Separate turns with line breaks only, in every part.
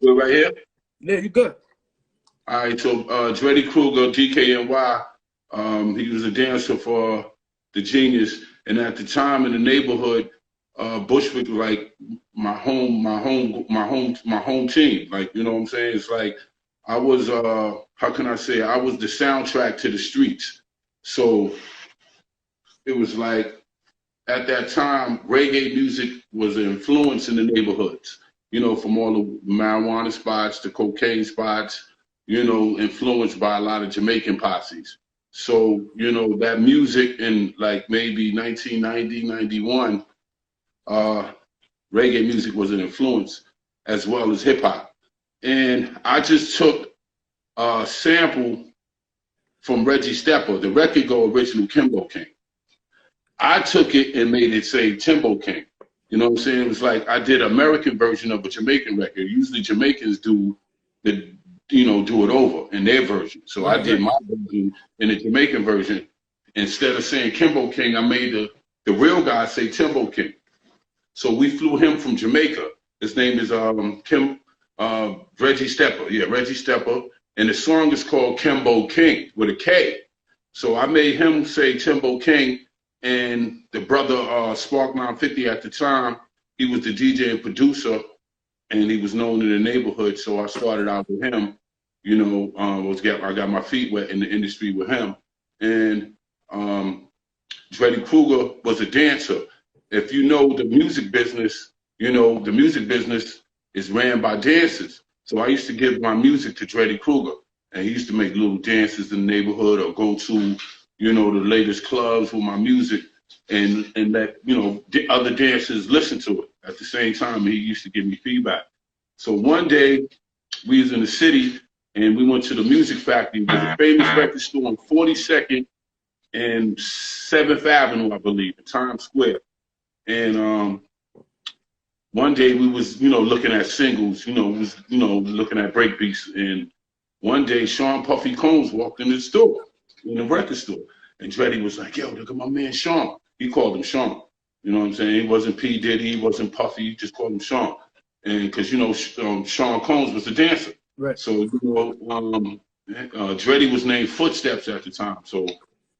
Good right here?
Yeah, you good.
All right, so Dreddy Kruger, DKNY, he was a dancer for the Genius, and at the time in the neighborhood, Bushwick was like my home team. Like, you know what I'm saying? It's like I was how can I say? I was the soundtrack to the streets. So it was like at that time, reggae music was an influence in the neighborhoods. You know, from all the marijuana spots, the cocaine spots, you know, influenced by a lot of Jamaican posses. So, you know, that music in like maybe 1990, 91, reggae music was an influence as well as hip hop. And I just took a sample from Reggie Stepper. The record go original Timbo King. I took it and made it say Timbo King. You know what I'm saying? It was like I did American version of a Jamaican record. Usually Jamaicans do the, you know, do it over in their version. So I did my version in the Jamaican version. Instead of saying Kimbo King, I made the real guy say Timbo King. So we flew him from Jamaica. His name is Reggie Stepper. Yeah, Reggie Stepper. And the song is called Kimbo King with a K. So I made him say Timbo King. And the brother Spark 950 at the time, he was the DJ and producer, and he was known in the neighborhood. So I started out with him. You know, I got my feet wet in the industry with him. And Dreddy Kruger was a dancer. If you know the music business, you know the music business is ran by dancers. So I used to give my music to Dreddy Kruger, and he used to make little dances in the neighborhood or go to, you know, the latest clubs with my music and let, you know, the other dancers listen to it. At the same time, he used to give me feedback. So one day we was in the city and we went to the Music Factory. It was a famous record store on 42nd and 7th Avenue, I believe, in Times Square. And one day we was, you know, looking at singles, looking at breakbeats. And one day Sean Puffy Combs walked in the store, in the record store. And Dreddy was like, yo, look at my man Sean. He called him Sean. You know what I'm saying? He wasn't P. Diddy, he wasn't Puffy, he just called him Sean. And because, you know, Sean Combs was a dancer.
Right.
So, you know, Dreddy was named Footsteps at the time. So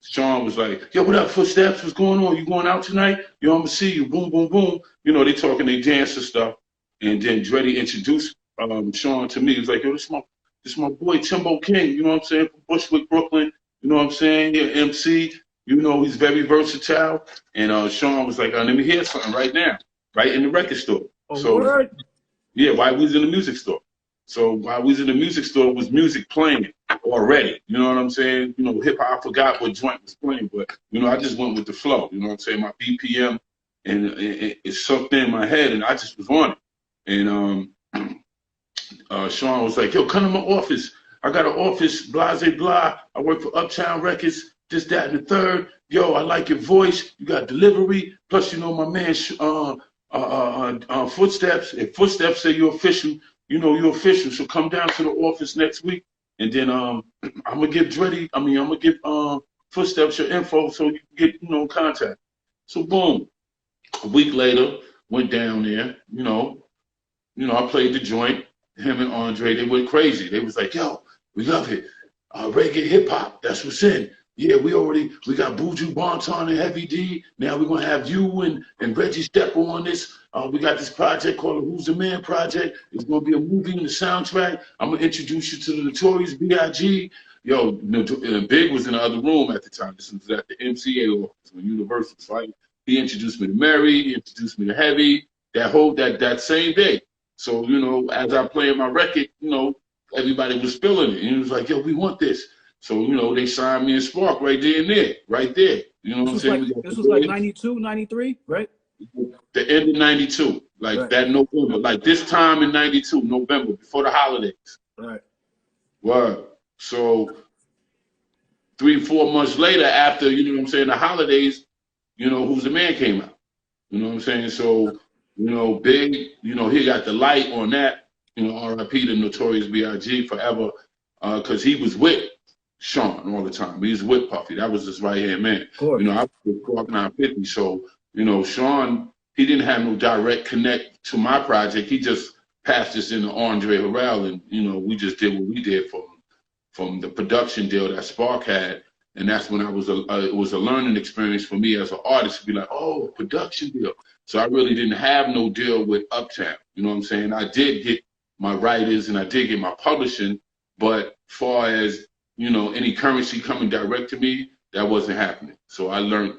Sean was like, yo, what up, Footsteps? What's going on? You going out tonight? Yo, I'm gonna see you. Boom, boom, boom. You know, they talking they dancer stuff. And then Dreddy introduced Sean to me. He was like, yo, this my boy Timbo King, you know what I'm saying? From Bushwick, Brooklyn. You know what I'm saying? Yeah, MC. You know, he's very versatile. And Sean was like, let me hear something right now, right in the record store.
Word.
Yeah, while we was in the music store. So while we was in the music store, was music playing already. You know what I'm saying? You know, hip hop, I forgot what joint was playing, but, you know, I just went with the flow. You know what I'm saying? My BPM, and it sucked in my head, and I just was on it. And Sean was like, yo, come to my office. I got an office, blase blah. I work for Uptown Records, this, that, and the third. Yo, I like your voice. You got delivery. Plus, you know, my man, Footsteps. If Footsteps say you're official, you know you're official. So come down to the office next week. And then I'm going to give Footsteps your info so you can get, you know, contact. So boom. A week later, went down there, you know, I played the joint. Him and Andre, they went crazy. They was like, yo, we love it. Reggae hip hop, that's what's in. Yeah, we got Buju Banton and Heavy D. Now we're gonna have you and Reggie Stepper on this. We got this project called the Who's the Man Project. It's gonna be a movie and a soundtrack. I'm gonna introduce you to the Notorious B.I.G. Yo, Big was in the other room at the time. This was at the MCA office on Universal, right? He introduced me to Mary, he introduced me to Heavy, that same day. So, you know, as I played my record, you know, everybody was feeling it. And it was like, yo, we want this. So, you know, they signed me and Spark right there and there, right there. You know what I'm saying?
This was like 92, 93, right?
The end of 92, like right. That November, like this time in 92, November, before the holidays.
Right.
Word. So 3-4 months later, after, you know what I'm saying, the holidays, you know, Who's the Man came out. You know what I'm saying? So, you know, Big, you know, he got the light on that, you know, R.I.P. the Notorious B.I.G. forever, because he was with Sean all the time. He was with Puffy. That was his right-hand man. You know, I was with Spark 950, so, you know, Sean, he didn't have no direct connect to my project. He just passed this into Andre Harrell, and you know, we just did what we did from the production deal that Spark had, and that's when it was a learning experience for me as an artist to be like, oh, a production deal. So I really didn't have no deal with Uptown. You know what I'm saying? I did get my writers and I did get my publishing, but far as, you know, any currency coming direct to me, that wasn't happening. So I learned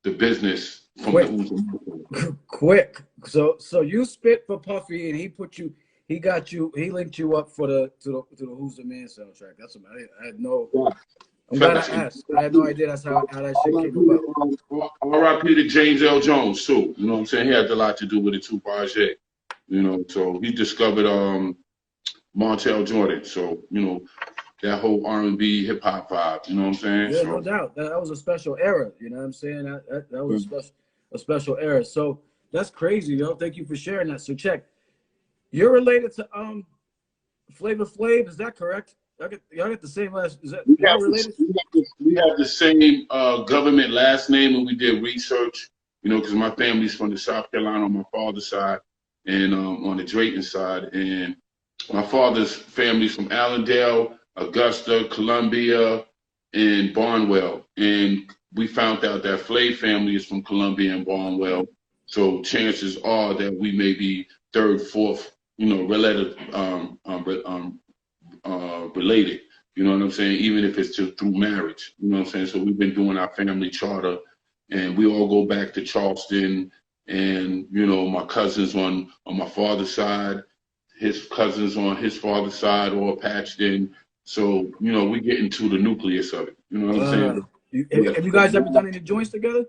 the business from the
quick. So you spit for Puffy, and he linked you up for the Who's the Man soundtrack. That's what I had no. I'm glad I asked. I had no idea that's how that shit came about.
R.I.P. to James L. Jones too. You know what I'm saying? He had a lot to do with it too, Barget. You know, so he discovered Montel Jordan. So, you know, that whole R&B hip hop vibe, you know what I'm saying?
Yeah,
so,
no doubt. That was a special era, you know what I'm saying? That was a special era. So that's crazy, yo. Thank you for sharing that. So check. You're related to Flavor Flav, is that correct? Y'all get the same last, is that y'all related?
We have the same government last name, and we did research, you know, because my family's from the South Carolina on my father's side and on the Drayton side. And my father's family's from Allendale, Augusta, Columbia, and Barnwell. And we found out that Flav family is from Columbia and Barnwell. So chances are that we may be third, fourth, you know, related, related. You know what I'm saying? Even if it's through marriage. You know what I'm saying? So we've been doing our family charter, and we all go back to Charleston. And you know, my cousins on my father's side, his cousins on his father's side, all patched in. So you know, we get into the nucleus of it. You know what I'm saying?
Have you guys ever done any joints together?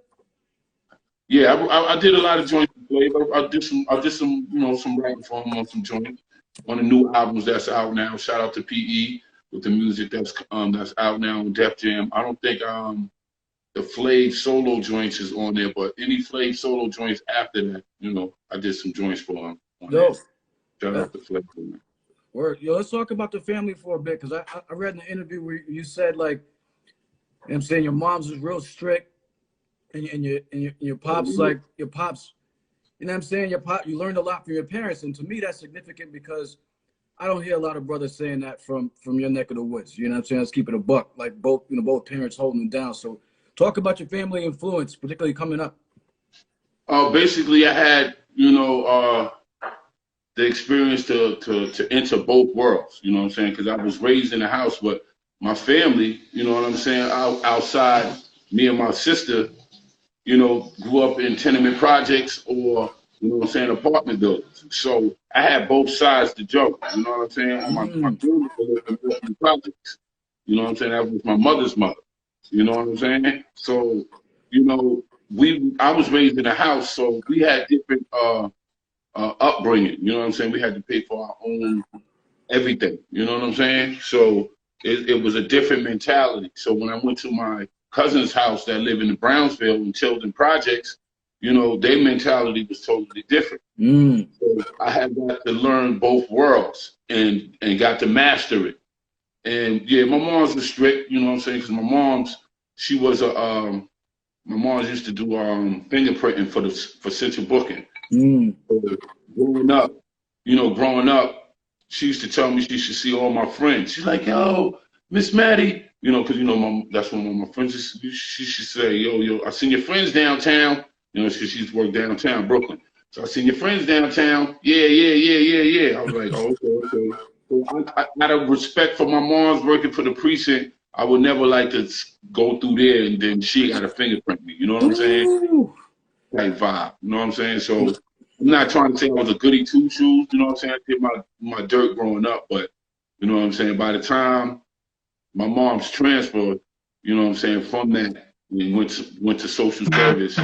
Yeah, I did a lot of joints with Flavor. I did some, you know, some rapping for him on some joints on the new albums that's out now. Shout out to PE with the music that's out now on Def Jam. I don't think the Flav solo joints is on there, but any Flav solo joints after that, you know, I did some joints for him.
Dope.
Shout out to Flav.
Word. Yo, let's talk about the family for a bit, because I read in the interview where you said, like, you know what I'm saying, your mom's was real strict, and your pops, like, your pops, you know what I'm saying, you learned a lot from your parents, and to me that's significant because I don't hear a lot of brothers saying that from your neck of the woods. You know what I'm saying? Let's keep it a buck, like both parents holding them down. So talk about your family influence, particularly coming up.
Basically, I had, you know, the experience to enter both worlds. You know what I'm saying? Because I was raised in a house, but my family, you know what I'm saying, outside, me and my sister, you know, grew up in tenement projects or, you know what I'm saying, apartment buildings. So I had both sides to joke. You know what I'm saying? My family lived in projects. You know what I'm saying? That was my mother's mother. You know what I'm saying? So, you know, I was raised in a house, so we had different upbringing. You know what I'm saying? We had to pay for our own everything. You know what I'm saying? So it was a different mentality. So when I went to my cousin's house that lived in the Brownsville and Tilden projects, you know, their mentality was totally different. So I had got to learn both worlds and got to master it. And yeah, my mom's was strict, you know what I'm saying? Because my mom's used to do fingerprinting for central booking. So growing up, she used to tell me she should see all my friends. She's like, yo, Miss Maddie, you know, because, you know, that's when one of my friends, she should say, yo, I seen your friends downtown, you know, because she's worked downtown, Brooklyn. So I seen your friends downtown. Yeah. I was like, oh, okay. So I out of respect for my mom's working for the precinct, I would never like to go through there and then she got to fingerprint me. You know what I'm saying? Like vibe. You know what I'm saying? So I'm not trying to say I was a goody two shoes. You know what I'm saying? I did my dirt growing up, but you know what I'm saying? By the time my mom's transferred, you know what I'm saying, from that and went to social service,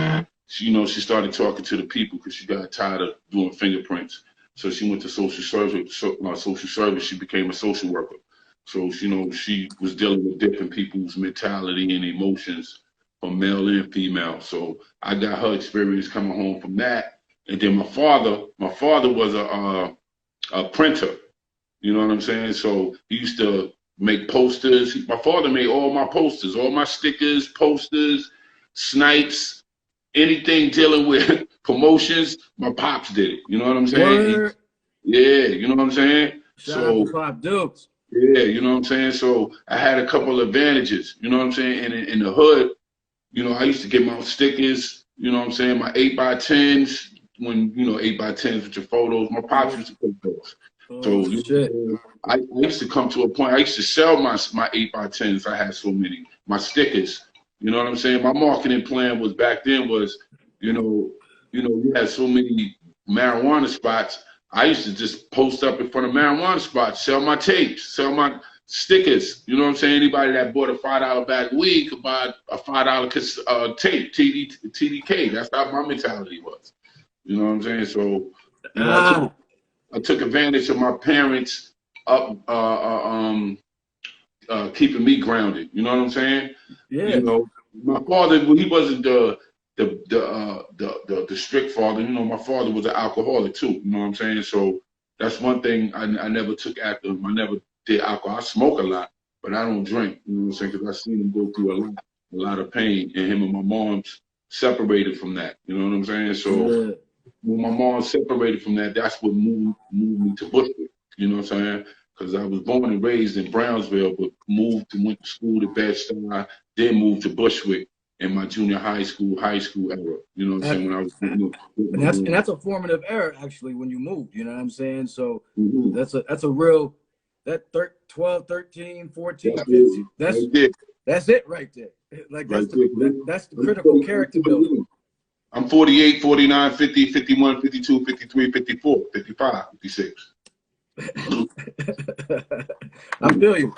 she started talking to the people because she got tired of doing fingerprints. So she went to social service. She became a social worker. So, you know, she was dealing with different people's mentality and emotions from male and female. So I got her experience coming home from that. And then my father was a printer. You know what I'm saying? So he used to make posters. My father made all my posters, all my stickers, posters, snipes, anything dealing with promotions. My pops did it. You know what I'm saying? Yeah, you know what I'm saying?
Shout out to
So
Pop Dukes.
yeah, you know what I'm saying? So I had a couple advantages, you know what I'm saying? And in the hood, you know, I used to get my stickers, you know what I'm saying? My 8x10s, when, you know, 8x10s with your photos. My pops used to put those.
Oh
So, you
shit.
know, I used to come to a point, I used to sell my 8x10s. I had so many, my stickers. You know what I'm saying? My marketing plan was back then was, you know, we had so many marijuana spots. I used to just post up in front of marijuana spots, sell my tapes, sell my stickers. You know what I'm saying? Anybody that bought a $5 bag of weed could buy a $5 tape, TDK. That's how my mentality was. You know what I'm saying? So, you know,
Ah,
I took advantage of my parents up keeping me grounded. You know what I'm saying?
yeah.
You know, my father, he wasn't the strict father. You know, my father was an alcoholic too. You know what I'm saying? So that's one thing I never took after him. I never did alcohol. I smoke a lot, but I don't drink. You know what I'm saying? Because I seen him go through a lot of pain, and him and my mom's separated from that. You know what I'm saying? So
Yeah.
when my mom separated from that, that's what moved me to Bushwick. You know what I'm saying? Because I was born and raised in Brownsville, but went to school to Bed-Stuy, then moved to Bushwick in my junior high school era. You know what I'm
That,
saying? When I was with my
and
mom.
that's a formative era actually when you moved, you know what I'm saying? So
Mm-hmm.
that's a real that 12, 13, 14,
That's
15.
it. Right there.
That's it right there. Like
Right there.
that's the
I'm
critical
40,
character builder.
I'm 48, 49, 50, 51, 52, 53, 54, 55, 56.
I feel you.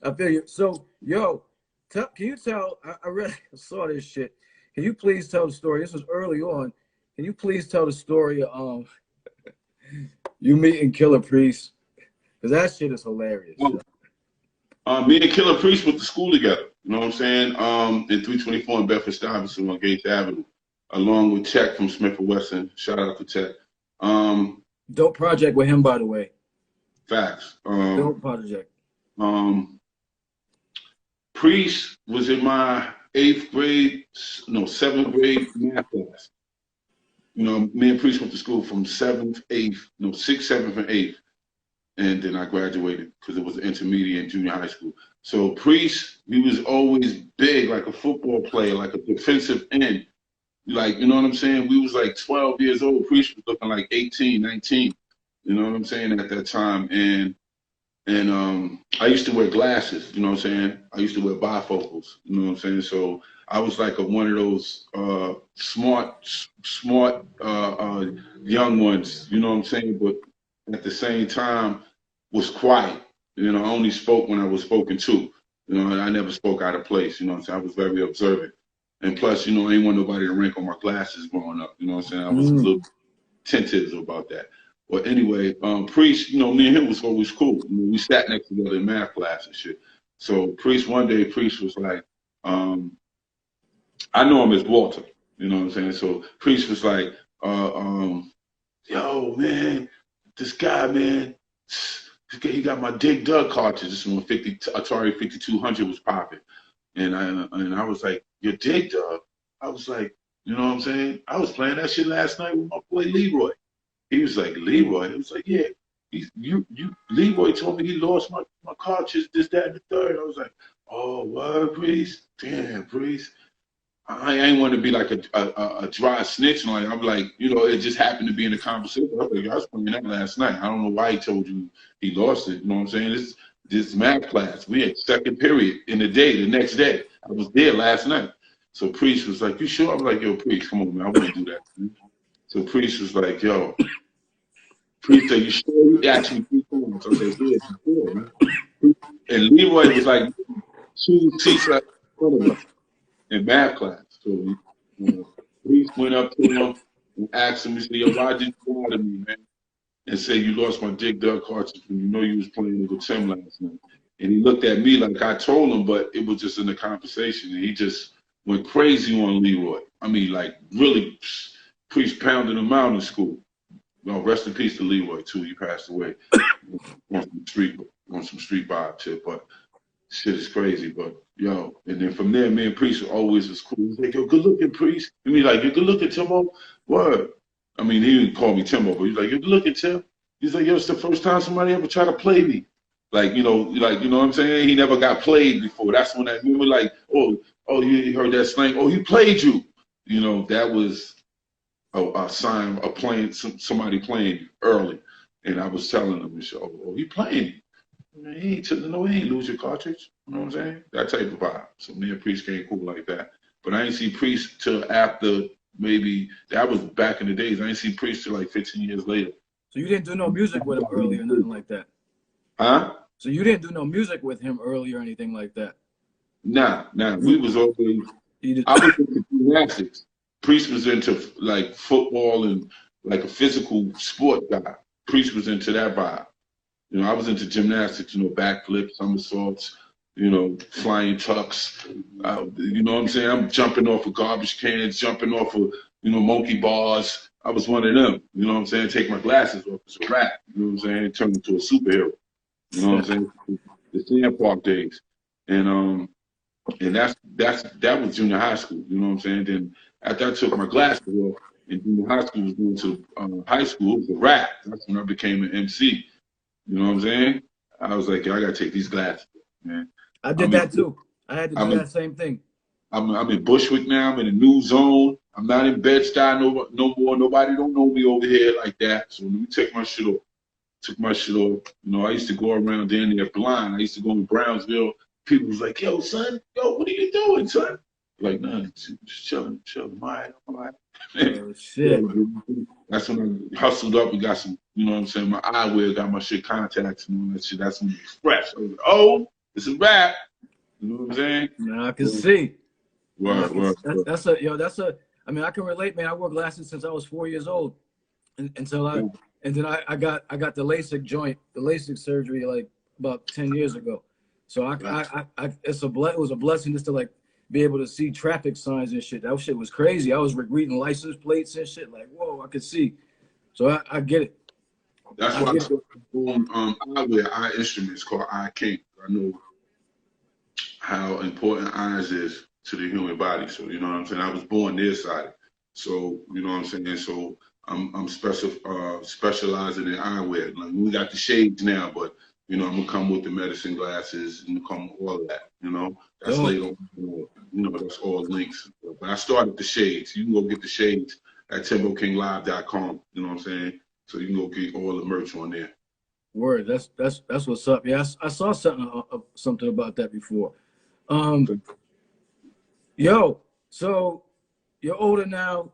I feel you. So, yo, can you tell? I read, saw this shit. Can you please tell the story? This was early on. Can you please tell the story of you meeting Killah Priest? Because that shit is hilarious.
Well, me and Killah Priest went to school together. You know what I'm saying? In 324 in Bedford-Stuyvesant on Gates Avenue, along with Tech from Smith& Wesson. Shout out to Tech.
Dope project with him, by the way.
Facts.
Dope project.
Um, Priest was in my seventh grade math class. You know, me and Priest went to school from sixth, seventh, and eighth. And then I graduated because it was intermediate and junior high school. So Priest, he was always big, like a football player, like a defensive end. Like, you know what I'm saying? We was like 12 years old. Priest was looking like 18, 19. You know what I'm saying, at that time. And I used to wear glasses, you know what I'm saying? I used to wear bifocals, you know what I'm saying? So I was like one of those smart young ones, you know what I'm saying? But at the same time was quiet. You know, I only spoke when I was spoken to. You know, I never spoke out of place, you know what I'm saying? I was very observant. And plus, you know, I didn't want nobody to wrinkle my glasses growing up, you know what I'm saying? I was a little tentative about that. But anyway, Priest, you know, me and him was always cool. You know, we sat next to each other in math class and shit. So one day, Priest was like, I know him as Walter, you know what I'm saying? So Priest was like, yo, man, this guy, man, he got my Dig Dug cartridge. This one, Atari 5200 was popping. And I was like, your Dig Dug? I was like, you know what I'm saying? I was playing that shit last night with my boy Leroy. He was like, Leroy? He was like, yeah. Leroy told me he lost my cartridge, this, that, and the third. I was like, oh, what, Priest? Damn, Priest. I ain't want to be like a dry snitch. Like, I'm like, you know, it just happened to be in the conversation. I was like, I was playing that last night. I don't know why he told you he lost it. You know what I'm saying? This math class. We had second period in the day, the next day. I was there last night. So Priest was like, you sure? I'm like, yo, Priest, come on, man. I wouldn't do that. Man. So Priest was like, yo, Priest said, you sure? He asked me 3 times. I said, yeah, sure, man. And Leroy was like 2 seats in front of us in math class. So you know, Priest went up to him and asked him, he said, yo, why did you lie to me, man? And say you lost my Dig Dug cartridge when you know you was playing with Tim last night. And he looked at me like I told him, but it was just in the conversation. And he just went crazy on Leroy. I mean, like really, Priest pounded him out in school. Well, rest in peace to Leroy too. He passed away on some street vibe shit. But shit is crazy. But yo, and then from there, me and Priest always was cool. He's like, yo, good looking Priest. I mean, like, you good looking Timbo. Word. I mean, he didn't call me Timbo, but he's like, you good looking Tim. He's like, yo, it's the first time somebody ever tried to play me. Like, you know what I'm saying? He never got played before. That's when I remember, like, oh, you heard that slang. Oh, he played you. You know, that was a sign of playing somebody playing early. And I was telling him, oh, he playing. Man, he ain't lose your cartridge. You know what I'm saying? That type of vibe. So me and Priest came cool like that. But I ain't see Priest till after maybe, that was back in the days. I ain't see Priest till like 15 years later.
So you didn't do no music with him early or nothing like that?
Huh?
So you didn't do no music with him early or anything like that?
Nah. We was always, I was into gymnastics. Priest was into like football and like a physical sport guy. Priest was into that vibe. You know, I was into gymnastics, you know, backflips, somersaults, you know, flying tucks. You know what I'm saying? I'm jumping off of garbage cans, jumping off of, you know, monkey bars. I was one of them. You know what I'm saying? Take my glasses off. It's a rap. You know what I'm saying? Turn into a superhero. You know what I'm saying? The Sand Park days. And that was junior high school. You know what I'm saying? Then after I took my glasses off and junior high school was going to high school, it was a rap. That's when I became an MC. You know what I'm saying? I was like, yo, I gotta take these glasses, man.
I did that too. I had to do that same thing.
I'm in Bushwick now. I'm in a new zone. I'm not in Bed-Stuy no more. Nobody don't know me over here like that. So let me take my shit off. Took my shit off. You know, I used to go around down there blind. I used to go in Brownsville. People was like, yo, son, what are you doing, son? Like, nah, just chilling. I'm all right.
Oh, shit.
That's when I hustled up and got some, you know what I'm saying, my eyewear, got my shit contacts and all that shit. That's when it was fresh. I was like, oh, it's a rap. You know what I'm saying?
Now I can see.
Word.
That's I mean, I can relate, man. I wore glasses since I was 4 years old. And then I got the LASIK surgery like about 10 years ago. So it was a blessing just to like be able to see traffic signs and shit. That shit was crazy. I was reading license plates and shit. Like, whoa, I could see. So I get it.
That's why I started doing eyewear, eye instruments called Eye King. I know how important eyes is to the human body. So you know what I'm saying. I was born nearsighted. So you know what I'm saying. So I'm specializing in eyewear. Like we got the shades now, but you know I'm gonna come with the medicine glasses and come with all of that. You know that's later. You know that's all links. But I started the shades. You can go get the shades at TimboKingLive.com. You know what I'm saying. So you can go get all the merch on there.
Word, that's what's up. Yeah, I saw something about that before. Yo, so you're older now.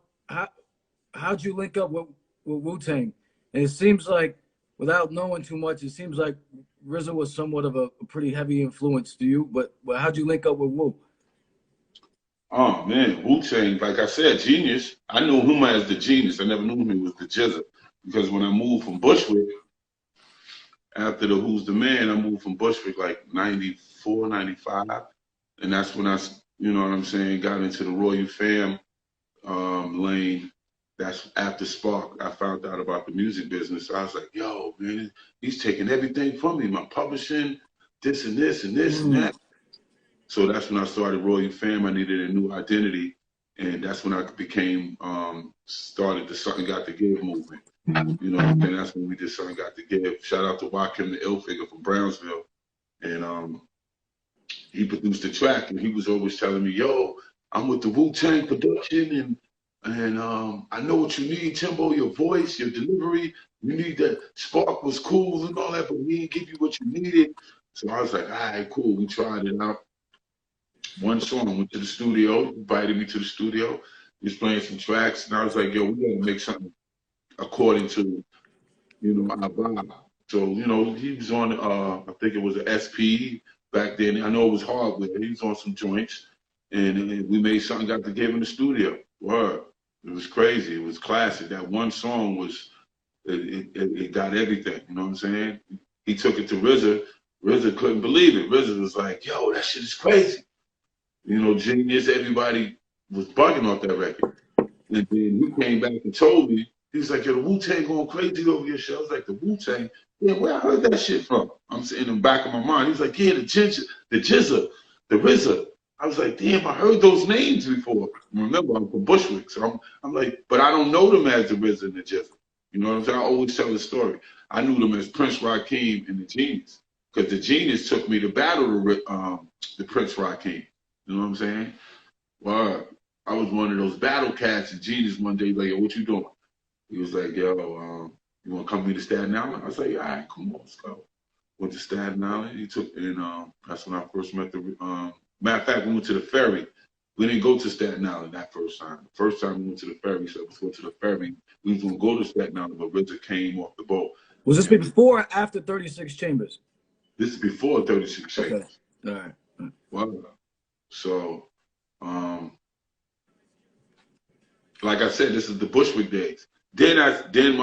How'd you link up with Wu-Tang? And it seems like, without knowing too much, it seems like RZA was somewhat of a pretty heavy influence to you. But how'd you link up with Wu?
Oh man, Wu-Tang, like I said, genius. I knew him as the genius. I never knew him as the Jizza. Because when I moved from Bushwick, after the Who's the Man, I moved from Bushwick like 94, 95. And that's when I, you know what I'm saying, got into the Royal Fam lane. That's after Spark. I found out about the music business. I was like, yo, man, he's taking everything from me, my publishing, this and this and this and that. So that's when I started Royal Fam. I needed a new identity. And that's when I became, started the Something Got to Give movement. You know, and that's when we did Something Got to Give. Shout out to Joakim, the ill figure from Brownsville. And he produced the track, and he was always telling me, yo, I'm with the Wu-Tang production, and I know what you need, Timbo, your voice, your delivery. You need that. Spark was cool and all that, but we didn't give you what you needed. So I was like, all right, cool. We tried it out. One song, went to the studio, invited me to the studio. He was playing some tracks, and I was like, yo, we gotta make something according to, you know, our vibe. So, you know, he was on, I think it was an SP back then. I know it was hardware. He was on some joints, and we made Something Got to Give in the studio. Word. It was crazy. It was classic. That one song was, it got everything. You know what I'm saying? He took it to RZA. RZA couldn't believe it. RZA was like, yo, that shit is crazy. You know, genius. Everybody was bugging off that record. And then he came back and told me, he was like, yo, the Wu-Tang going crazy over your shit. I was like, the Wu-Tang? Yeah, where I heard that shit from? I'm sitting in the back of my mind. He's like, yeah, the Jizza, the RZA. I was like, damn, I heard those names before. Remember, I'm from Bushwick. So I'm like, but I don't know them as the RZA and the Jizza. You know what I'm saying? I always tell the story. I knew them as Prince Rakeem and the Genius, because the Genius took me to battle the Prince Rakeem. You know what I'm saying? Well, I was one of those battle cats. The Genius one day like, yo, what you doing? He was like, yo, you want to come meet to Staten Island? I was like, all right, come on, let's go. Went to Staten Island. He took, and that's when I first met the. Matter of fact, we went to the ferry. We didn't go to Staten Island that first time. The first time we went to the ferry, so let's go to the ferry. We was gonna go to Staten Island, but RZA came off the boat.
Was this before or after 36 Chambers?
This is before 36 Chambers.
Okay. All right.
Wow. So, like I said, this is the Bushwick days. Then I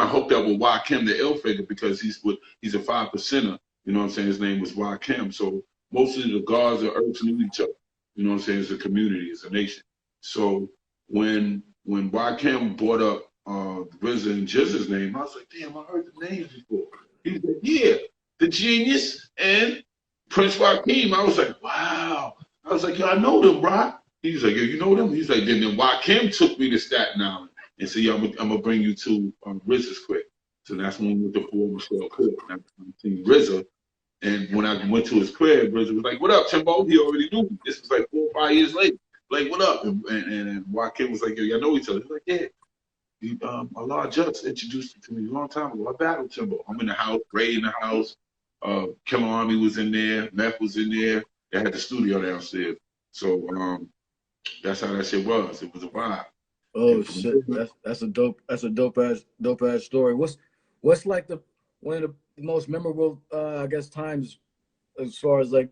hooked up with Rakim the Ill Figure, because he's a 5%er. You know what I'm saying? His name was Rakim. So most of the guards are Earths knew each other. You know what I'm saying? It's a community, it's a nation. So when Rakim brought up RZA and Jizza's name, I was like, damn, I heard the names before. He was like, yeah, the Genius and Prince Rakeem. I was like, wow. I was like, yo, I know them, bro. He was like, yo, you know them? He's like, then Rakim took me to Staten Island and said, yo, I'm gonna bring you to RZA's crib. So that's when we went to Fort Michelle crib. And I seen RZA. And when I went to his crib, RZA was like, what up, Timbo? He already knew me. This was like 4 or 5 years later. Like, what up? And Rakim was like, yo, y'all know each other. He's like, yeah. Allah just introduced him to me a long time ago. I battled Timbo. I'm in the house, Ray in the house. Killah Army was in there. Meth was in there. They had the studio downstairs. So that's how that shit was. It was a vibe.
Oh shit, that's a dope ass story. What's like one of the most memorable I guess times as far as like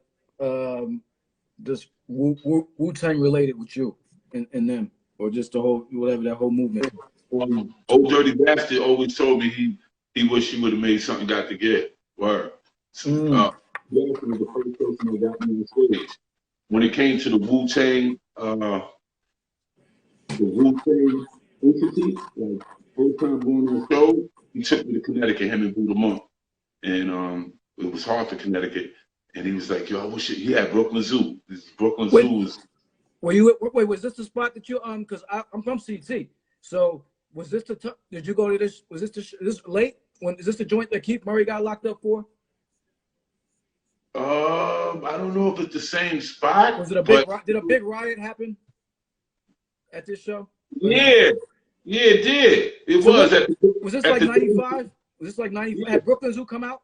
just Wu-Tang related with you and them, or just the whole whatever that whole movement?
Old Dirty Bastard always told me he wished he would have made something got to get. Word. Was the first person that got me on stage. When it came to the Wu-Tang entity, like first time going on the show, he took me to Connecticut, him and Buddha Monk. And it was hard for Connecticut. And he was like, yo, I wish he had Brooklyn Zoo. This Brooklyn Zoo is.
Wait, was this the spot that you because I'm from CT. So was this did you go to this? Was this late? Is this the joint that Keith Murray got locked up for?
I don't know if it's the same spot.
Was it did a big riot happen at this show?
Yeah, it did. It was.
Was this like 95? Was this like 95? Had Brooklyn Zoo come out?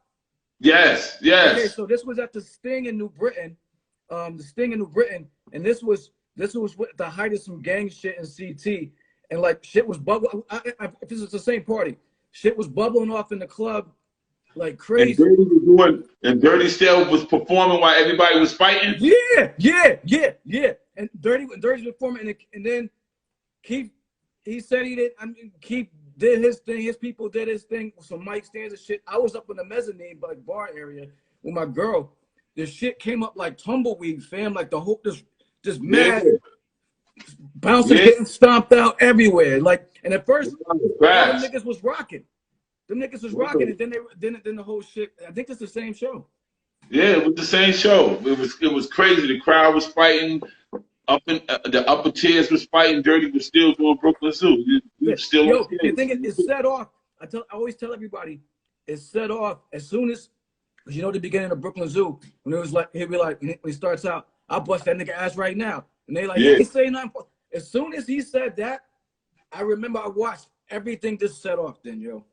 Yes.
Okay, so this was at the Sting in New Britain. The Sting in New Britain, and this was with the height of some gang shit in CT, and like shit was bubbling. If this is the same party, shit was bubbling off in the club like crazy.
And Dirty still was performing while everybody was fighting.
Yeah. And Dirty was performing, and then Keith, he said he did. I mean, Keith did his thing. His people did his thing. Some mic stands and shit. I was up in the mezzanine, like bar area, with my girl. This shit came up like tumbleweed, fam. Like the whole just mad, bouncing, getting stomped out everywhere. Like, and at first, them niggas was rocking. And then the whole shit. I think it's the same show.
Yeah, it was the same show. It was crazy. The crowd was fighting. The upper tiers was fighting. Dirty was still doing Brooklyn Zoo.
The thing is, it set off. I always tell everybody, it set off as soon as, you know, the beginning of Brooklyn Zoo, when it was like, he'll be like, when he starts out, I'll bust that nigga ass right now. And they like, he's saying nothing. As soon as he said that, I remember I watched everything just set off then, yo.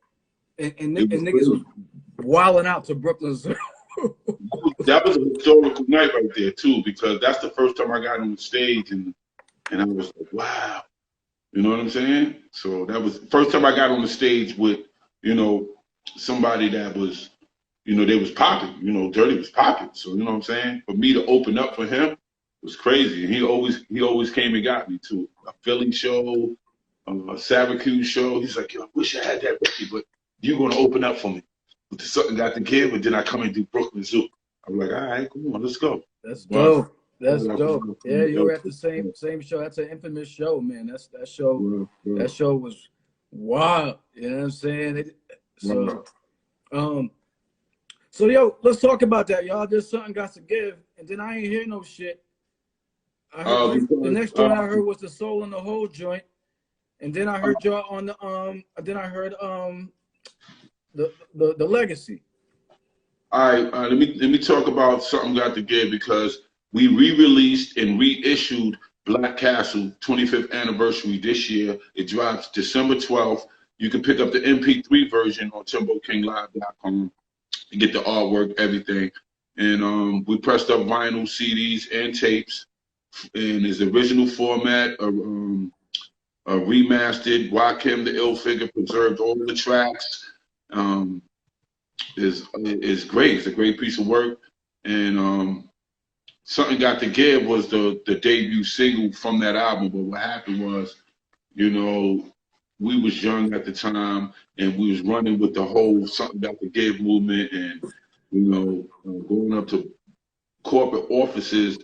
And niggas was wilding out to Brooklyn Zoo.
That was a historical night right there too, because that's the first time I got on the stage, and I was like, wow, you know what I'm saying? So that was the first time I got on the stage with, you know, somebody that was, you know, they was popping, you know, Dirty was popping. So you know what I'm saying? For me to open up for him was crazy, and he always came and got me to a Philly show, a Syracuse show. He's like, yo, I wish I had that record, but you're gonna open up for me with the Something Got to Give, and then I come and do Brooklyn Zoo. I'm like, all right, come on, let's go.
That's dope. That's dope. Yeah, you were at the same show. That's an infamous show, man. That show. Yeah. That show was wild. You know what I'm saying? So yo, let's talk about that, y'all. There's Something Got to Give, and then I ain't hear no shit. I heard the next joint I heard was the Soul in the Hole joint, and then I heard y'all on the Then I heard the legacy.
All right, let me talk about something got to give because we re-released and reissued Black Castle 25th anniversary this year. It drops December 12th. You can pick up the MP3 version on TimboKingLive.com and get the artwork, everything. And we pressed up vinyl, CDs, and tapes. And his original format, remastered. Rakim the Ill Figure preserved all the tracks. Is great. It's a great piece of work. And Something Got to Give was the debut single from that album. But what happened was, you know, we was young at the time and we was running with the whole Something Got to Give movement and, you know, going up to corporate offices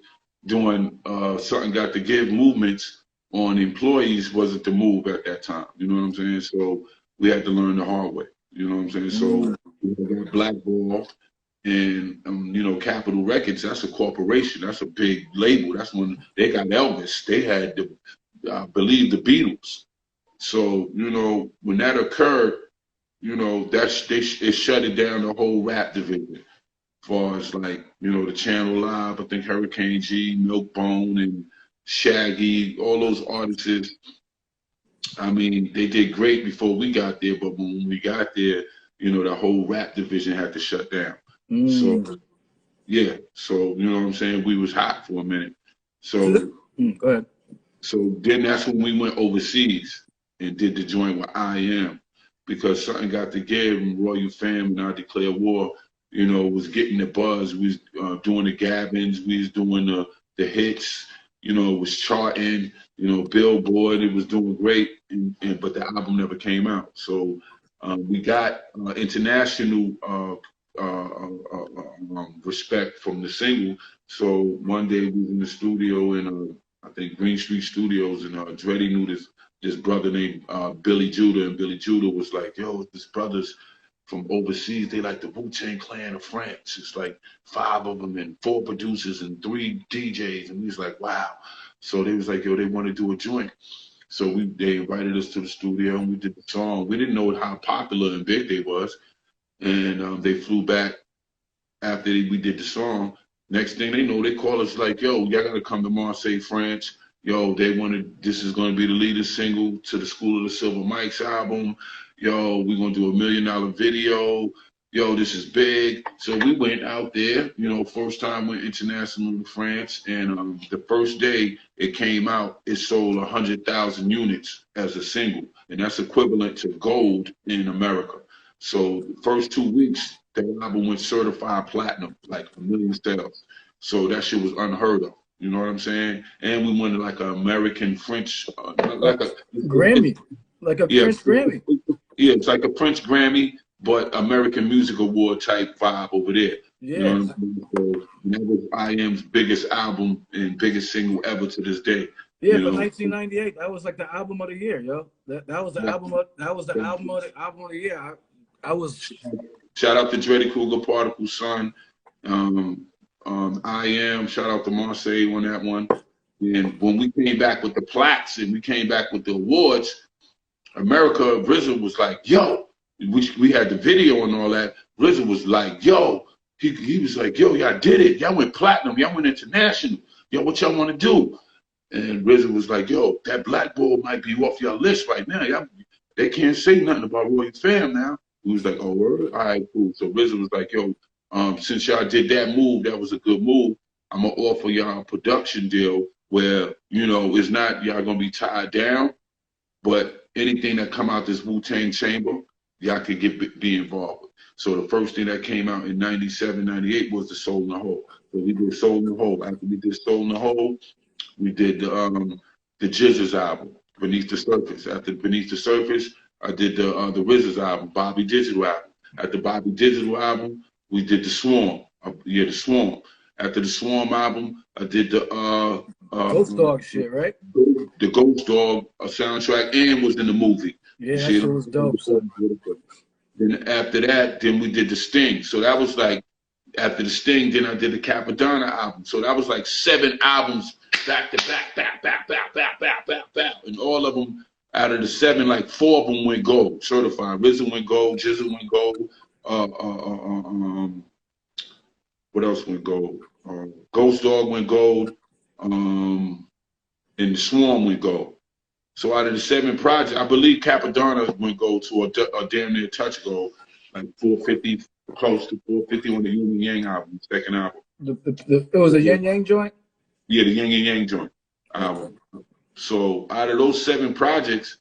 doing Something Got to Give movements on employees wasn't the move at that time. You know what I'm saying? So we had to learn the hard way. You know what I'm saying? So we got blackballed. And you know, Capitol Records, that's a corporation, that's a big label. That's when they got Elvis. They had I believe the Beatles. So, you know, when that occurred, you know, it shut it down the whole rap division. As far as like, you know, the Channel Live, I think Hurricane G, Milkbone, and Shaggy, all those artists. I mean, they did great before we got there, but when we got there, you know, the whole rap division had to shut down. So, yeah. So, you know what I'm saying? We was hot for a minute. So,
go ahead.
So then that's when we went overseas and did the joint with I Am, because Something Got to Give and Royal Fam and I Declare War, you know, was getting the buzz. We was doing the Gabbins, we was doing the hits, you know, it was charting, you know, Billboard, it was doing great, but the album never came out. So we got international respect from the single. So one day we was in the studio in I think Green Street Studios, and Dreddy knew this brother named Billy Judah, and Billy Judah was like, yo, this brothers from overseas, they like the Wu-Tang Clan of France. It's like 5 of them and 4 producers and 3 DJs, and we was like, wow. So they was like, yo, they want to do a joint. So they invited us to the studio and we did the song. We didn't know how popular and big they was. And they flew back after we did the song. Next thing they know, they call us like, yo, y'all got to come to Marseille, France. Yo, this is going to be the leading single to the School of the Silver Mike's album. Yo, we're going to do $1 million video. Yo, this is big. So we went out there, you know, first time went international to France. And the first day it came out, it sold 100,000 units as a single. And that's equivalent to gold in America. So the first 2 weeks, that album went certified platinum, like 1 million sales. So that shit was unheard of. You know what I'm saying? And we won like an American French, like a
Grammy, like a French Grammy.
Yeah, it's like a French Grammy, but American Music Award type vibe over there.
Yeah.
You know what I'm saying? So that was I Am's biggest album and biggest single ever to this day.
Yeah, but 1998, that was like the album of the year, yo. That was the album of the year. I was.
Shout out to Dreddy Kruger, Particle Son. I Am. Shout out to Marseille on that one. And when we came back with the plaques and we came back with the awards, America, RZA was like, yo, we had the video and all that. RZA was like, yo, he was like, yo, y'all did it. Y'all went platinum. Y'all went international. Yo, what y'all want to do? And RZA was like, yo, that black ball might be off your list right now. They can't say nothing about Roy Fam now. He was like, oh, word? All right, cool. So RZA was like, yo, since y'all did that move, that was a good move. I'm going to offer y'all a production deal where, you know, it's not y'all going to be tied down, but anything that come out this Wu-Tang chamber, y'all could be involved with. So the first thing that came out in 97, 98 was the Soul in the Hole. So we did Soul in the Hole. After we did Soul in the Hole, we did the Jizz's album, Beneath the Surface. After Beneath the Surface, I did the RZA's album, Bobby Digital album. At the Bobby Digital album, we did the Swarm. The Swarm. After the Swarm album, I did the
Ghost Dog shit, right?
The Ghost Dog soundtrack, and was in the movie.
Yeah, that shit was dope. So.
Then after that, then we did the Sting. So that was like after the Sting. Then I did the Capadonna album. So that was like 7 albums back to back, and all of them out of the 7, like 4 of them went gold, certified. RZA went gold, Jizzle went gold. What else went gold? Ghost Dog went gold, and the Swarm went gold. So out of the 7 projects, I believe Capadonna went gold to a damn near touch gold, like 450, close to 450 on the Yin and Yang album, second album.
It was a Yin Yang joint?
Yeah, the Yin and Yang joint album. So out of those 7 projects,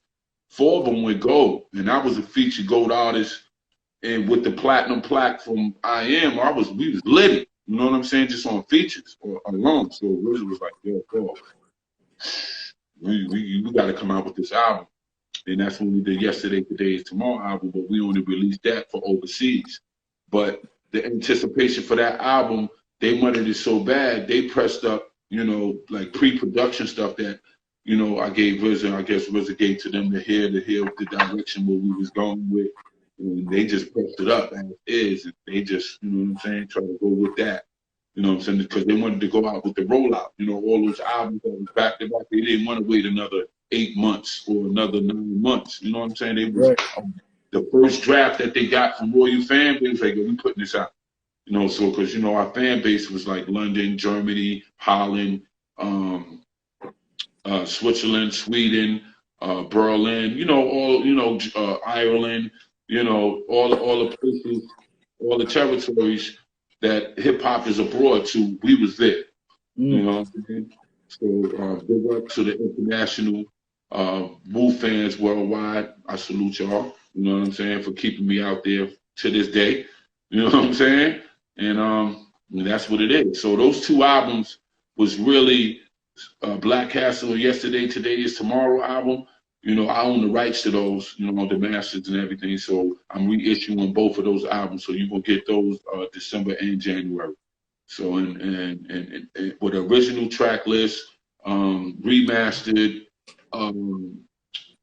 4 of them went gold, and I was a featured gold artist. And with the platinum plaque from IM, we was litty. You know what I'm saying? Just on features or alone. So RZA was like, yo, bro, we got to come out with this album. And that's when we did Yesterday, Today is Tomorrow album, but we only released that for overseas. But the anticipation for that album, they wanted it so bad, they pressed up, you know, like pre-production stuff that, you know, I gave RZA, I guess RZA gave to them to hear the direction where we was going with. And they just pressed it up as is. And they just, you know what I'm saying, try to go with that. You know what I'm saying? Because they wanted to go out with the rollout. You know, all those albums that was back to back, they didn't want to wait another 8 months or another 9 months. You know what I'm saying? They was, the first draft that they got from Royal fan base, like, we putting this out. You know, so because, you know, our fan base was like London, Germany, Holland, Switzerland, Sweden, Berlin, you know, all, you know, Ireland, you know, all the places, all the territories that hip hop is abroad to, we was there. You know what I'm saying? So big up to the international Wu fans worldwide. I salute y'all. You know what I'm saying, for keeping me out there to this day. You know what I'm saying? And that's what it is. So those 2 albums was really Black Castle, Yesterday, Today is Tomorrow album. You know, I own the rights to those, you know, the masters and everything. So I'm reissuing both of those albums. So you will get those December and January. So and with original track list, remastered,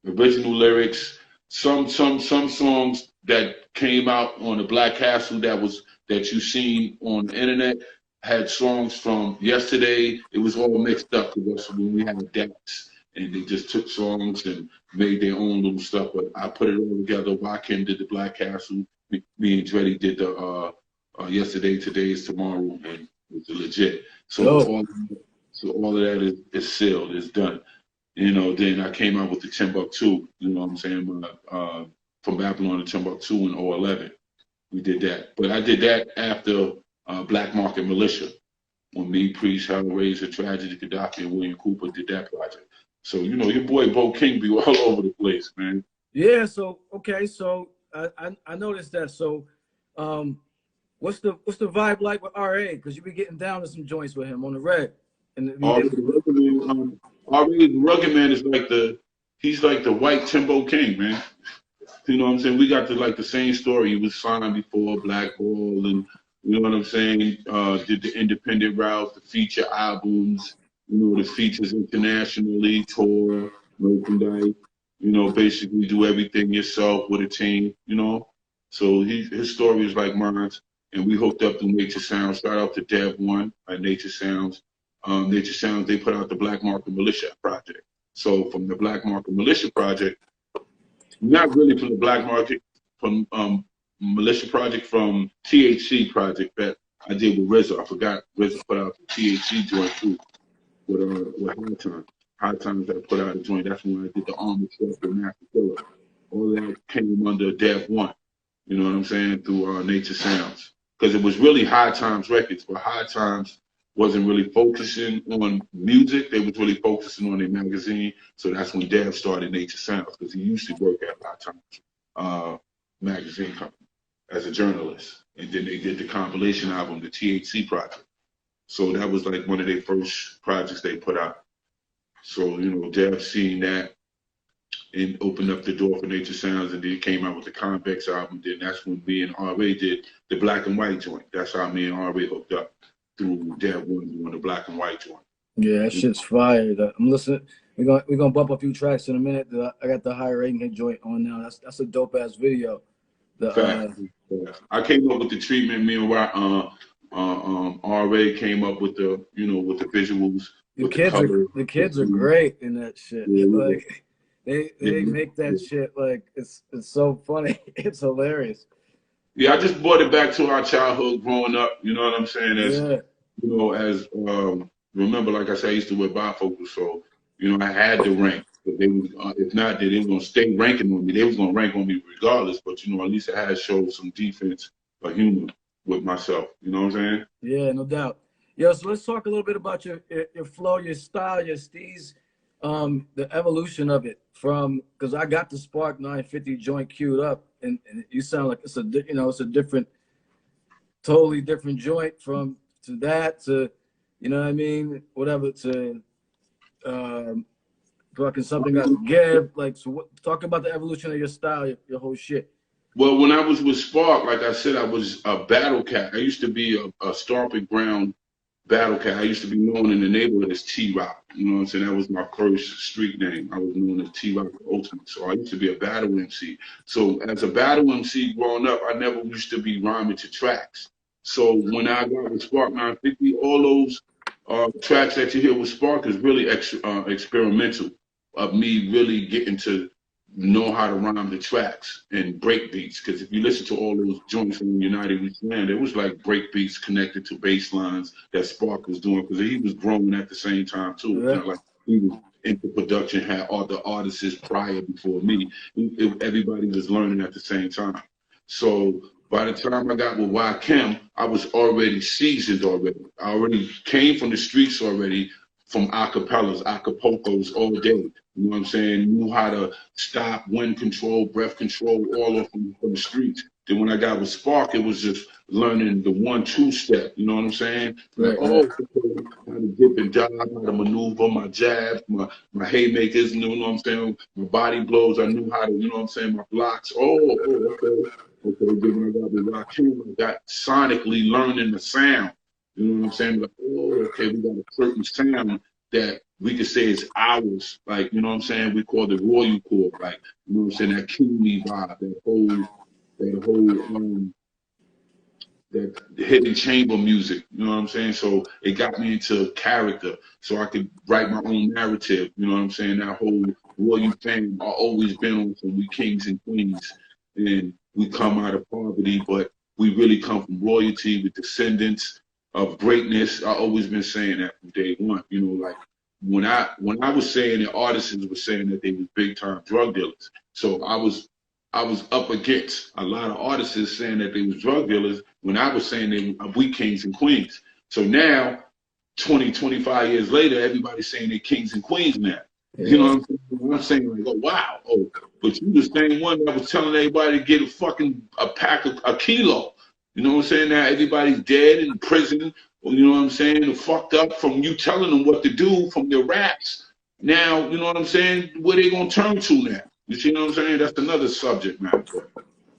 original lyrics, some songs that came out on the Black Castle that you seen on the internet had songs from Yesterday. It was all mixed up because that's when we had dates. And they just took songs and made their own little stuff. But I put it all together. Joaquin did the Black Castle. Me and Dreddy did the Yesterday, Today is Tomorrow, and it's legit. So all of that is sealed, is done. You know, then I came out with the Timbuktu, you know what I'm saying, from Babylon to Timbuktu in 2011. We did that. But I did that after Black Market Militia, when me, Priest, Hellraiser, Tragedy, Gaddafi, and William Cooper did that project. So, you know, your boy Bo King be all over the place, man.
Yeah, so okay, so I noticed that. So what's the vibe like with RA? Because you be getting down to some joints with him on the red. And
RA the Rugged Man is like he's like the white Timbo King, man. You know what I'm saying? We got the same story. He was signed before Blackball, and you know what I'm saying? Did the independent route, the feature albums, you know, the features internationally, tour, merchandise, you know, basically do everything yourself with a team, you know. So his story is like mine, and we hooked up through Nature Sounds. Shout out to Dev One at Nature Sounds. Nature Sounds, they put out the Black Market Militia project. So from the Black Market Militia project, not really from the Black Market, from Militia project, from THC project that I did with RZA. I forgot RZA put out the THC joint too with High Times. High Times that put out a joint. That's when I did the Armored Truck with Master Killah. All that came under Dev One. You know what I'm saying? Through Nature Sounds. Because it was really High Times Records, but High Times wasn't really focusing on music. They was really focusing on their magazine. So that's when Dev started Nature Sounds, because he used to work at High Times magazine company as a journalist. And then they did the compilation album, the THC project. So that was like one of their first projects they put out. So, you know, Dev seen that and opened up the door for Nature Sounds, and then he came out with the Convex album. Then that's when me and RA did the Black and White joint. That's how me and RA hooked up, through Dev One doing the Black and White joint.
Yeah, that shit's fire. I'm listening. We're gonna bump a few tracks in a minute. I got the High Rating joint on now. That's a dope ass video.
I came up with the treatment. Me and RA came up with the, you know, with the visuals.
The kids are great in that shit.
Yeah,
like They make that shit like it's so funny. It's hilarious.
Yeah, I just brought it back to our childhood growing up. You know what I'm saying? As
Yeah.
you know, as remember, like I said, I used to wear bifocals, so you know I had to rank. But they was, if not, they was gonna stay ranking on me. They was gonna rank on me regardless. But you know, at least I had showed some defense or humor with myself. You know what I'm saying?
Yeah, no doubt. Yo, so let's talk a little bit about your flow, your style, your steez, the evolution of it from because I got the Spark 950 joint queued up, and you sound like it's a it's a different, totally different joint from to that to, you know what I mean, whatever to fucking something got to give. Like, so talk about the evolution of your style, your whole shit.
Well, when I was with Spark, like I said, I was a battle cat. I used to be a stomping ground battle cat. I used to be known in the neighborhood as T-Rock. You know what I'm saying? That was my first street name. I was known as T-Rock the Ultimate. So I used to be a battle MC. So as a battle MC growing up, I never used to be rhyming to tracks. So when I got with Spark 950, all those tracks that you hear with Spark is really experimental of me really getting to know how to rhyme the tracks and break beats. Because if you listen to all those joints from United We Stand, it was like break beats connected to bass lines that Spark was doing because he was growing at the same time too. It's not like he was into production, had all the artists prior before me. Everybody was learning at the same time. So by the time I got with Kim, I was already seasoned already. I already came from the streets already, from acapellas, acapulcos all day. You know what I'm saying? Knew how to stop, wind control, breath control, all of them from the streets. Then when I got with Spark, it was just learning the 1-2 step. You know what I'm saying? Like, oh, how to dip and dive, how to maneuver, my jabs, my haymakers, you know what I'm saying? My body blows, I knew how to, you know what I'm saying? My blocks. Okay. Okay, then when I got with Rakim, I got sonically learning the sound. You know what I'm saying? Like, oh, okay, we got a certain sound that we could say is ours. Like, you know what I'm saying? We call it Royal Core. Like, you know what I'm saying? That Kiwi vibe, that hidden chamber music. You know what I'm saying? So it got me into character, so I could write my own narrative. You know what I'm saying? That whole Royal thing I always been on from we kings and queens, and we come out of poverty, but we really come from royalty with descendants of greatness. I always been saying that from day one. You know, like when I was saying that artists were saying that they was big time drug dealers. So I was up against a lot of artists saying that they was drug dealers when I was saying they were we kings and queens. So now, 25 years later, everybody's saying they're kings and queens now. You know what I'm saying? I'm saying like, oh wow, but you the same one that was telling everybody to get a pack of a kilo. You know what I'm saying? Now everybody's dead in prison. You know what I'm saying? They're fucked up from you telling them what to do from their raps. Now, you know what I'm saying? Where they gonna turn to now? You see what I'm saying? That's another subject matter.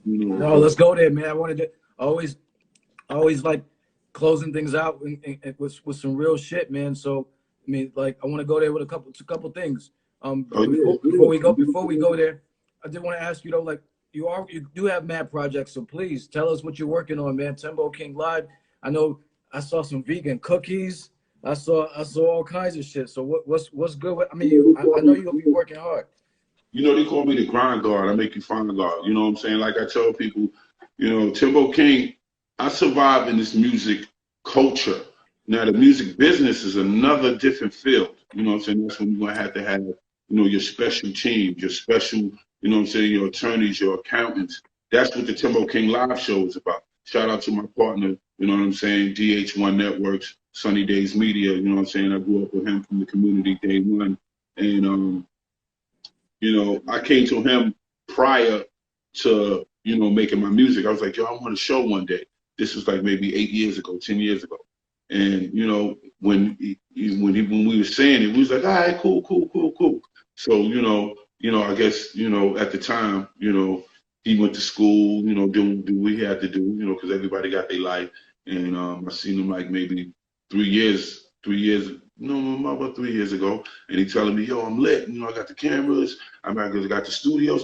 You know.
No, let's go there, man. I wanted to always like closing things out with some real shit, man. So I mean, like I want to go there with a couple things. Before we go there, I did want to ask you though, like you do have mad projects, so please tell us what you're working on, man. Timbo King Live. I know I saw some vegan cookies. I saw all kinds of shit. So what's good with? I mean, I know you're working hard.
You know, they call me the grind guard. I make you find God. You know what I'm saying? Like I tell people, you know, Timbo King, I survive in this music culture. Now, the music business is another different field. You know what I'm saying? That's when you're going to have, you know, your special team, your special, you know what I'm saying, your attorneys, your accountants. That's what the Timbo King Live show is about. Shout out to my partner, you know what I'm saying, DH1 Networks, Sunny Days Media. You know what I'm saying? I grew up with him from the community day one. And, you know, I came to him prior to, you know, making my music. I was like, yo, I want a show one day. This was like maybe 8 years ago, 10 years ago. And, you know, when we were saying it, we was like, all right, cool. So, you know, I guess, you know, at the time, you know, he went to school, you know, do what we had to do, you know, because everybody got their life. And I seen him like maybe 3 years, no, about 3 years ago, and he telling me, yo, I'm lit. You know, I got the cameras. I got the studio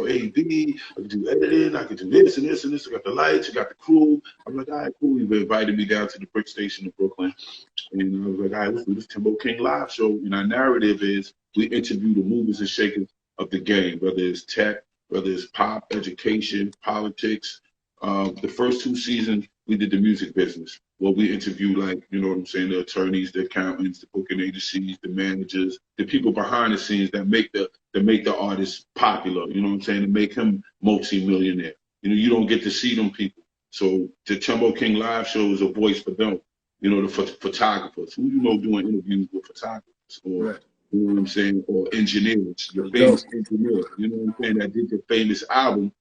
A, B. I can do editing. I can do this and this and this. I got the lights. I got the crew. I'm like, all right, cool. He invited me down to the Brick Station in Brooklyn. And I was like, all right, let's do this Timbo King Live show. And our narrative is we interview the movers and shakers of the game, whether it's tech, whether it's pop, education, politics. The first 2 seasons, we did the music business. Well, we interviewed, like, you know what I'm saying, the attorneys, the accountants, the booking agencies, the managers, the people behind the scenes that make the artist popular, you know what I'm saying, to make him multi-millionaire. You know, you don't get to see them people. So the Timbo King live show is a voice for them, you know, the photographers. Who you know doing interviews with photographers, or
Right.
you know what I'm saying, or engineers, your
That's dope.
famous engineer, you know what I'm saying, that did the famous album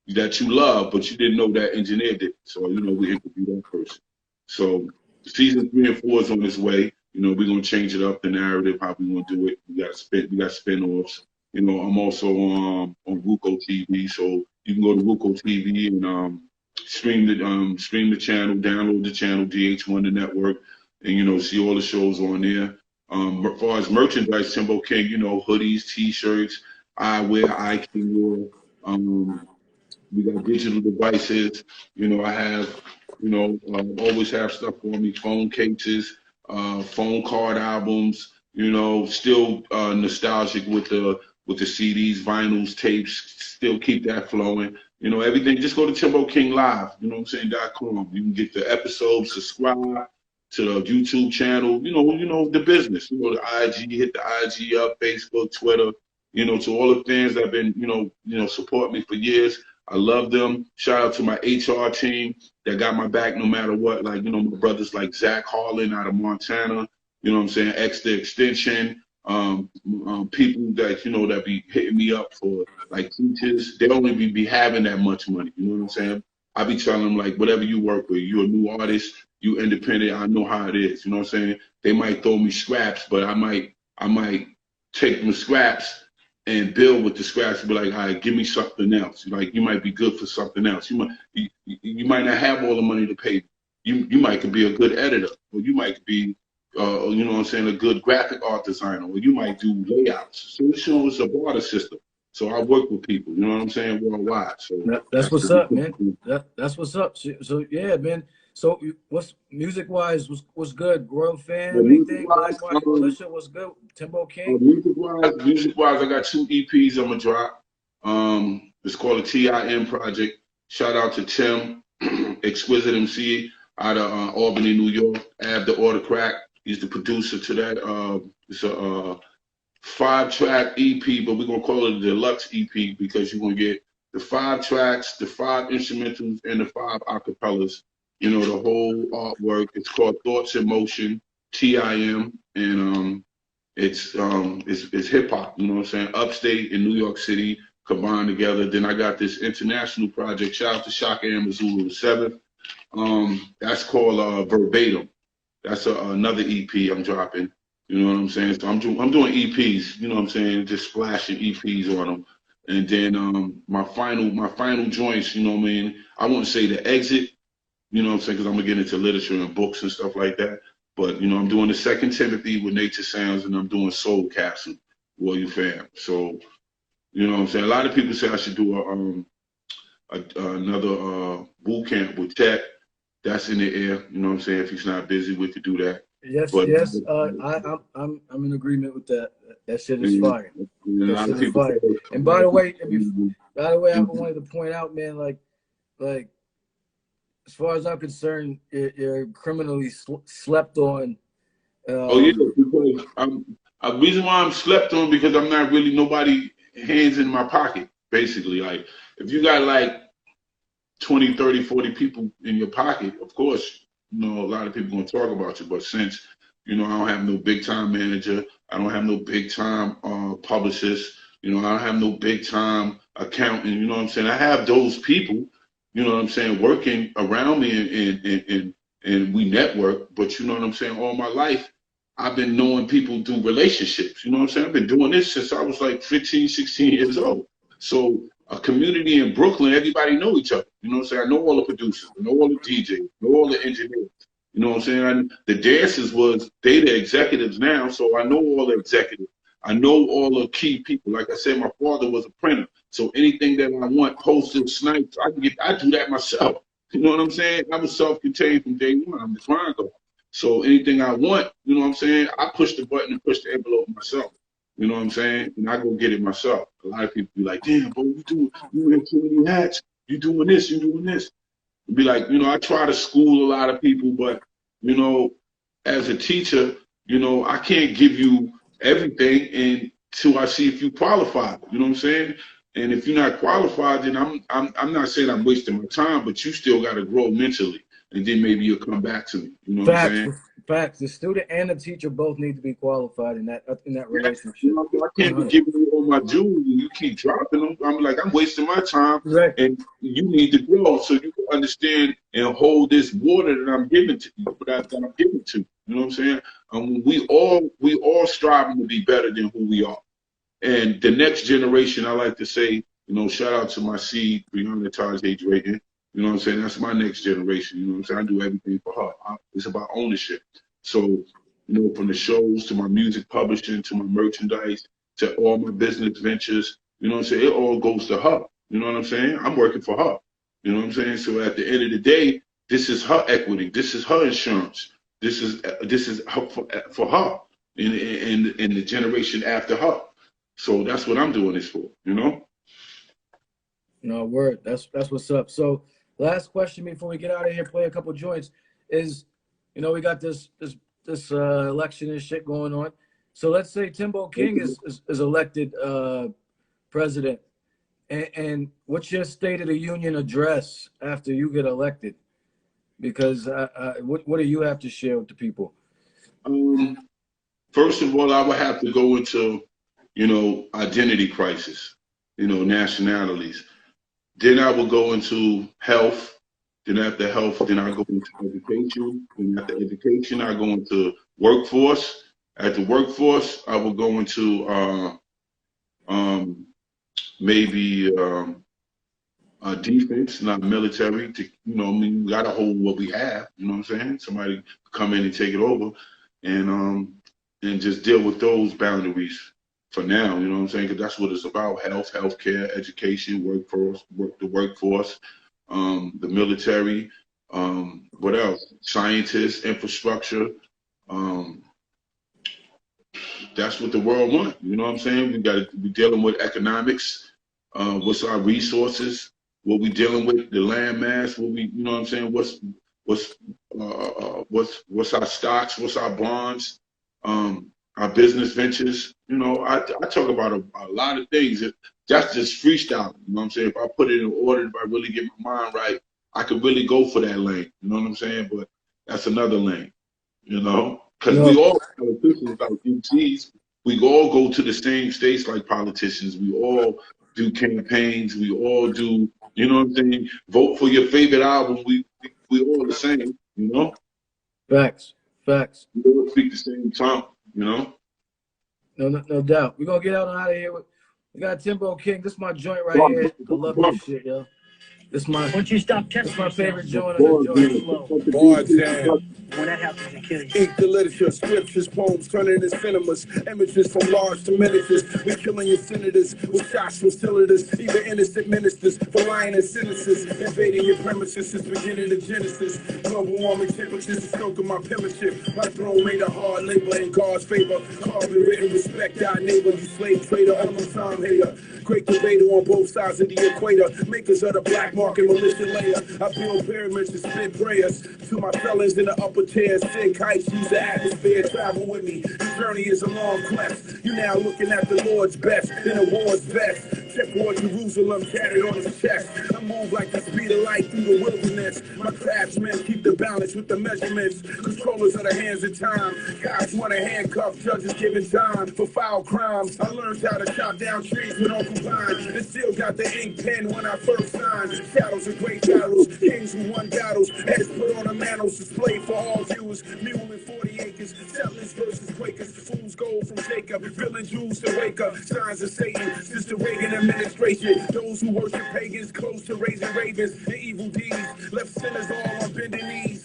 that you love, but you didn't know that engineer did it. So, you know, we interviewed that person. So season 3 and 4 is on its way. You know, we're gonna change it up, the narrative, how we gonna do it. We got spin-offs. You know, I'm also on Ruko TV, so you can go to Ruko TV and stream the channel, download the channel, DH1 the network, and you know, see all the shows on there. As far as merchandise, Timbo King, you know, hoodies, t-shirts, eyewear, eye can wear. We got digital devices. You know, I have, you know, always have stuff for me, phone cases, phone card albums, you know, still nostalgic with the CDs, vinyls, tapes, still keep that flowing. You know, everything. Just go to Timbo King Live, you know what I'm saying, .com. You can get the episodes, subscribe to the YouTube channel, you know, the business, you know, the IG, hit the IG up, Facebook, Twitter, you know, to all the fans that have been, you know, support me for years. I love them. Shout out to my HR team that got my back no matter what. Like, you know, my brothers like Zach Harlan out of Montana, you know what I'm saying, Extra Extension, people that, you know, that be hitting me up for, like, teachers. They don't even be having that much money, you know what I'm saying? I be telling them, like, whatever you work with, you're a new artist, you independent, I know how it is, you know what I'm saying? They might throw me scraps, but I might take them scraps and build with the scraps, be like, all right, give me something else. Like, you might be good for something else. You might not have all the money to pay. You might could be a good editor, or you might be, you know what I'm saying, a good graphic art designer, or you might do layouts. So it's a barter system. So I work with people, you know what I'm saying, worldwide. So
That's what's up, man. That's what's up. So yeah, man. So what's music-wise? What's good? Royal fam, anything? Black Market Militia, what's good? Timbo King.
Music-wise, I got 2 EPs I'm gonna drop. It's called a TIM project. Shout out to Tim, Exquisite MC out of Albany, New York. Ab the Autocrat. He's the producer to that. It's a 5-track EP, but we're gonna call it a deluxe EP because you're gonna get the 5 tracks, the 5 instrumentals, and the 5 acapellas. You know, the whole artwork. It's called Thoughts in Motion, TIM, and it's hip hop. You know what I'm saying? Upstate in New York City combined together. Then I got this international project. Shout out to Shaka Amazulu the 7th. That's called Verbatim. That's another EP I'm dropping. You know what I'm saying? So I'm doing EPs. You know what I'm saying? Just splashing EPs on them. And then my final joints. You know what I mean? I wouldn't say the exit. You know what I'm saying? Because I'm going to get into literature and books and stuff like that. But, you know, I'm doing the Second Timothy with Nature Sounds, and I'm doing Soul Capsule, Warrior Fam. So, you know what I'm saying? A lot of people say I should do another boot camp with Tech. That's in the air. You know what I'm saying? If he's not busy, we could do that.
Yes,
but,
yes. I'm in agreement with that. That shit is fire. That shit is fire. And by the way, I wanted to point out, man, like. As far as I'm concerned, you're criminally slept on.
Oh yeah, because the reason why I'm slept on because I'm not really nobody hands in my pocket. Basically, like if you got like 20, 30, 40 people in your pocket, of course, you know a lot of people gonna talk about you. But since you know I don't have no big time manager, I don't have no big time publicist, you know I don't have no big time accountant. You know what I'm saying? I have those people. You know what I'm saying, working around me and we network, but you know what I'm saying, all my life, I've been knowing people through relationships. You know what I'm saying? I've been doing this since I was like 15, 16 years old. So a community in Brooklyn, everybody know each other. You know what I'm saying? I know all the producers, I know all the DJs, I know all the engineers. You know what I'm saying? The dancers they the executives now, so I know all the executives. I know all the key people. Like I said, my father was a printer. So anything that I want, posters, snipes, I do that myself. You know what I'm saying? I was self-contained from day one. I'm the grinder. So anything I want, you know what I'm saying? I push the button and push the envelope myself. You know what I'm saying? And I go get it myself. A lot of people be like, damn, bro, you wearing too many hats. You doing this, you doing this. Be like, I try to school a lot of people, but, as a teacher, I can't give you everything until I see if you qualify. You know what I'm saying? And if you're not qualified, then I'm not saying I'm wasting my time, but you still got to grow mentally, and then maybe you'll come back to me. You know what I'm saying?
Facts. The student and the teacher both need to be qualified in that relationship.
I can't be giving you all my jewels and you keep dropping them. I'm like, I'm wasting my time,
right.
And you need to grow so you can understand and hold this water that I'm giving to you, that I'm giving to you. You know what I'm saying? We all striving to be better than who we are. And the next generation, I like to say, shout out to my seed, Brianna Tajay Drayton. You know what I'm saying? That's my next generation. You know what I'm saying? I do everything for her. It's about ownership. So, from the shows to my music publishing to my merchandise to all my business ventures, you know what I'm saying? It all goes to her. You know what I'm saying? I'm working for her. You know what I'm saying? So at the end of the day, this is her equity. This is her insurance. This is for her and the generation after her. So that's what I'm doing this for,
No, word. That's what's up. So last question before we get out of here, play a couple joints, is, we got this election and shit going on. So let's say Timbo King is elected president. And what's your State of the Union address after you get elected? Because what do you have to share with the people?
First of all, I would have to go into, identity crisis, nationalities. Then I will go into health. Then after health, then I go into education. Then after education, I go into workforce. At the workforce, I will go into maybe defense, not military. We got to hold what we have. You know what I'm saying? Somebody come in and take it over, and just deal with those boundaries for now. You know what I'm saying? Because that's what it's about: health, healthcare, education, workforce, the workforce, the military. What else? Scientists, infrastructure. That's what the world wants. You know what I'm saying? We got to be dealing with economics. What's our resources? What we dealing with? The land mass. What we, you know what I'm saying? What's our stocks? What's our bonds? Our business ventures. I talk about a lot of things. That's just freestyle. You know what I'm saying? If I put it in order, if I really get my mind right, I could really go for that lane. You know what I'm saying? But that's another lane. Because we all politicians like UTs, we all go to the same states like politicians. We all do campaigns. We all do, you know what I'm saying? Vote for your favorite album. We all the same,
Facts.
We all speak the same tongue,
No doubt. We're going to get out and out of here. We got Timbo King. This is my joint right here. I love this shit, yo. This my favorite joint of the joint.
Bar jam. When that happens, you kill you. Ink the literature, scriptures, poems, turning into cinemas, images from large to miniatures. We killing your senators with shots from cylinders, even innocent ministers for lying in sentences, invading your premises since beginning of Genesis. Global warming temperatures, the stroke of my penmanship. My throne made a hard labor in God's favor. Carbon written, respect our neighbor. You slave trader, I'm a time hater. Great debater on both sides of the equator. Makers of the black market militia layer. I build pyramids and spit prayers to my fellas in the upper tier. Sick heights, use the atmosphere. Travel with me. The journey is a long quest. You now looking at the Lord's best in a war's vest. Step toward Jerusalem, carried on his chest. I move like the speed of light through the wilderness. My craftsmen keep the balance with the measurements. Controllers of the hands of time. Cops want to handcuff judges giving time for foul crimes. I learned how to chop down trees with Uncle Pine. And still got the ink pen when I first signed. Shadows of great battles, kings who won battles. Heads put on a mantle, display for all viewers. Mule in 40 acres, settlers versus Quakers. Fools gold from Jacob, filling Jews to wake up. Signs of Satan, Sister Reagan administration. Those who worship pagans, close to raising ravens. The evil deeds left sinners all on bending knees.